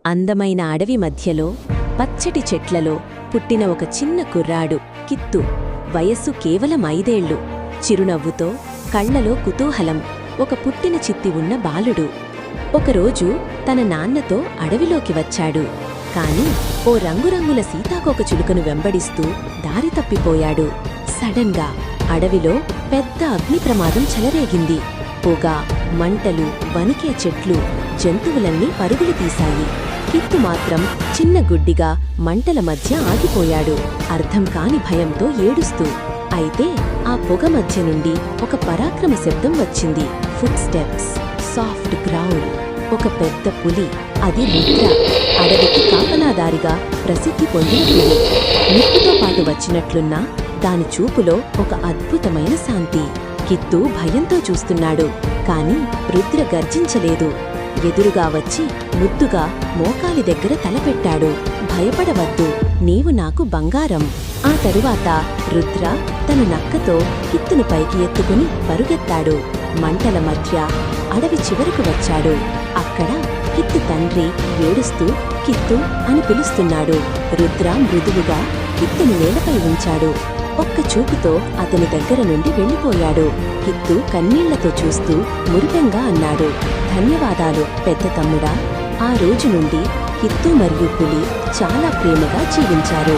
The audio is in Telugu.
అందమైన అడవి మధ్యలో పచ్చటి చెట్లలో పుట్టిన ఒక చిన్న కుర్రాడు కిత్తు. వయస్సు కేవలం 5 ఏళ్ళు. చిరునవ్వుతో, కళ్లలో కుతూహలం, ఒక పుట్టిన చిత్తి ఉన్న బాలుడు. ఒకరోజు తన నాన్నతో అడవిలోకి వచ్చాడు. కాని ఓ రంగురంగుల సీతాకోకచిలుకను వెంబడిస్తూ దారి తప్పిపోయాడు. సడన్గా అడవిలో పెద్ద అగ్ని ప్రమాదం చెలరేగింది. పొగ, మంటలు, వణికే చెట్లు, జంతువులన్నీ పరుగులు తీశాయి. కిత్తు మాత్రం చిన్న గుడ్డిగా మంటల మధ్య ఆగిపోయాడు, అర్థం కాని భయంతో ఏడుస్తూ. అయితే ఆ పొగ మధ్య నుండి ఒక పరాక్రమ శబ్దం వచ్చింది. Foot steps, soft ground. ఒక పెద్ద పులి, అది రుద్ర. అడవికి కాపలాదారిగా ప్రసిద్ధి పొందిన పులి. నిప్పుతో పాటు వచ్చినట్లున్నా దాని చూపులో ఒక అద్భుతమైన శాంతి. కిత్తు భయంతో చూస్తున్నాడు, కాని రుద్ర గర్జించలేదు. ఎదురుగా వచ్చి ముద్దుగా మోకాలి దగ్గర తలపెట్టాడు. భయపడవద్దు, నీవు నాకు బంగారం. ఆ తరువాత రుద్ర తన నక్కతో కిత్తుని పైకి ఎత్తుకుని పరుగెత్తాడు. మంటల మధ్య అడవి చివరకు వచ్చాడు. అక్కడ కిత్తు తండ్రి ఏడుస్తూ కిత్తు అని పిలుస్తున్నాడు. రుద్ర మృదువుగా కిత్తుని నేలపై ఉంచాడు. ఒక్క చూపుతో అతని దగ్గర నుండి వెళ్ళిపోయాడు. కిత్తు కన్నీళ్లతో చూస్తూ మురిపెంగా అన్నాడు, ధన్యవాదాలు పెద్ద తమ్ముడా. ఆ రోజు నుండి కిత్తు మరియు పులి చాలా ప్రేమగా జీవించారు.